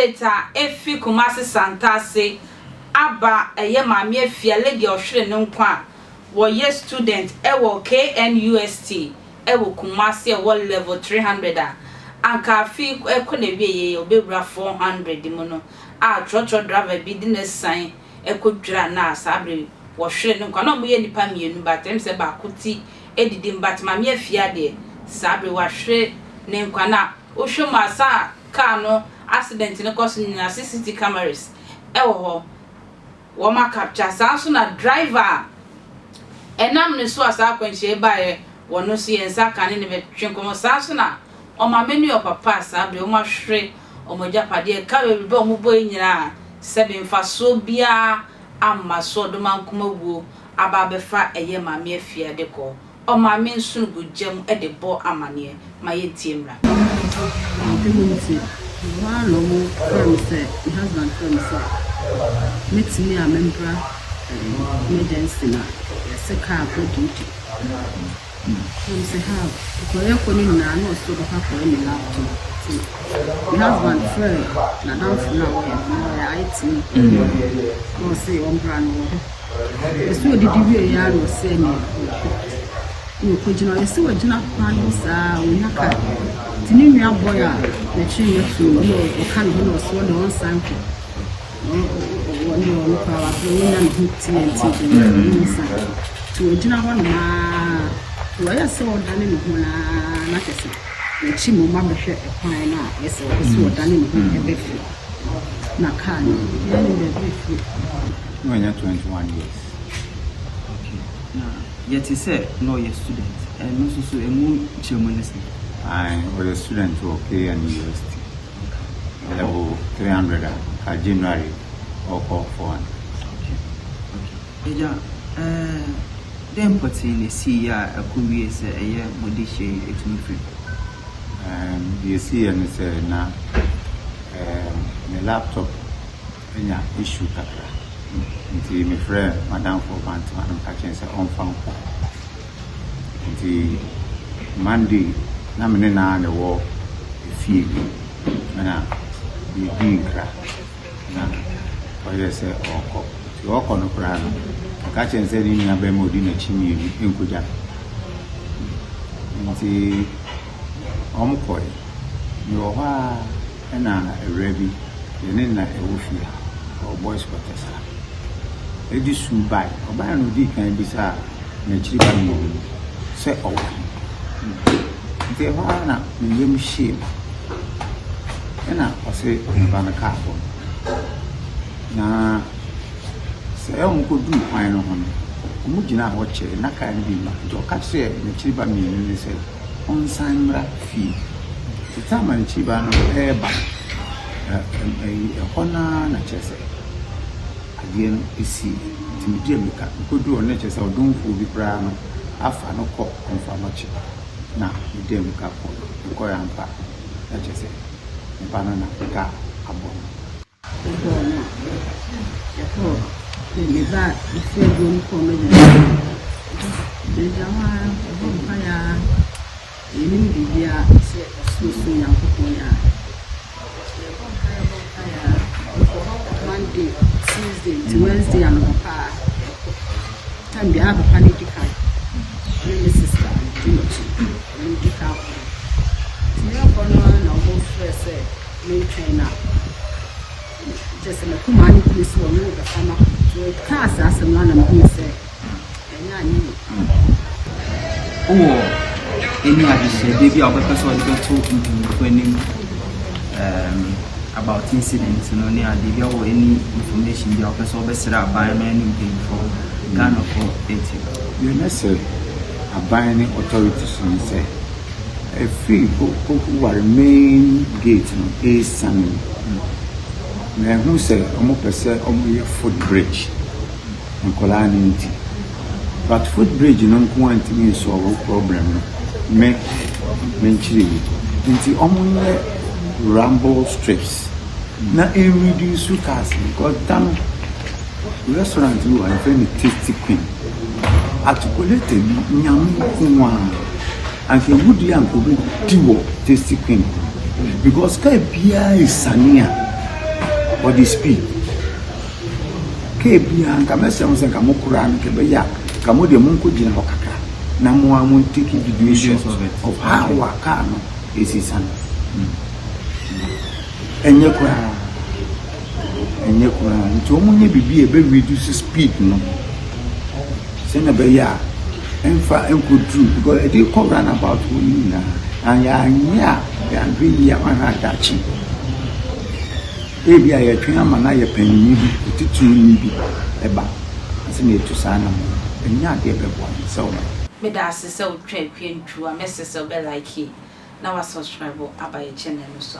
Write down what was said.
update efi Kumasi Santase aba eye maami efia lady ohwere ne nkwa wo ye student ewo KNUST ewo Kumasi ewo level 300 anka afi ekone wie ye obewura 400 mu no a Trotro driver bi di ne san ekodwira na asabre wo hwere ne nkwa na mo ye nipa mienu batem se ba kuti edidi mbat maami efia de sabre wa hwere ne nkwa na o hwe masa car no accident no cause na CCTV cameras ewo ho wo ma capture sanso na driver enam ne so asa kwanhie bae wono so yensa kan ne betwen komo sanso na o ma menu of papa sabe o ma hwere o mo japade ka we be o mo boy nyina sebe mfa so bia amma so do man kuma wuo aba befa eye ma me afia de ko o ma me nsu gugem e de bo amane ma ye tiemra one normal firm said, my husband firm said, meet me a member emergency now. Yes, a car for duty. From say how, for your calling now, no so the half for any laptop. My husband friend, now down for now, I IT, or say on brand. So did you hear ya no say me? You could not see what Jonah plans are when I can. Tini nwa boy a na chi yefu no o kan ho no so the one sample no power no na no TNT no sa to ojina ho na to ya se o dane no ho na kese na chi mo ma behwe e kwan na yese o dane no ho e befu na kan ya ni be befu no ya 21 years. Okay, now yet he said no your student and also so emu chairmaness. I was a student to KNUST, level 300, January or 41. Okay. Yeah. Then put in the sea, a courier say a year, Modisha, it's me free. You see, and it's now the laptop in a issue. Until my friend, Madame for one to one catching on phone. Until Monday. Na mene na the war fee na the dinkra na oye se oko ti oko no kra no ka chen se ni na be modi na chimi enkoja nti omkoi ni wo ha na rebi ni na ewofia o boys quarters eji su bai oba no di kan bi sa na chiri ba no se owa the one in shame and I say, Bana Carbo. Now, say, I could do fine on him. Mujina watch it, not kind of be to catch it in the Chiba mean, they said, on Sandra fee. The time and Chiba no hair back a honor, not just again, you see, Timmy could do a nature or don't fool the brown after no cock and for much. Na ide muka ko ko ya mpa na chese mpa na ka abon ya ko ni ba ife go ni ko me de jama mpa ya ni bibia se so ya ko ya Monday, Tuesday, to Wednesday and mpa time bi have a panic card my sister just a command police will move the farmer to a cast as a man and he said, oh, any addition, maybe our person will go talking about incidents, and only idea or any information the officer will be set up by a man for Ghana for 80. You know, abiding authorities and say a free who are main gate is Sunday. Now, who say almost a footbridge and Colanity, but footbridge no want to mean solve problem. Make mentally into almost ramble strips. Now, a reduce cars because damn restaurant you are very tasty queen. Articulated nyam kunwa and he would young could be tasty queen because kai bia is sania or the speed. Kebia kamesem se kamokura no kebeya kamode munko gina hokaka na mo amu take videos of how our car no is san enye kura nti omunye bibi ebe reduce speed no se na beya enfa enko true because they come run about who na and ya really ya wana dachi ebi aye twa amana ye panyi bi otitu ni bi eba ase na etu sana mo enya de bebo so me da asese o twa kwentru a message o be like na wa subscribe aba ye channel no so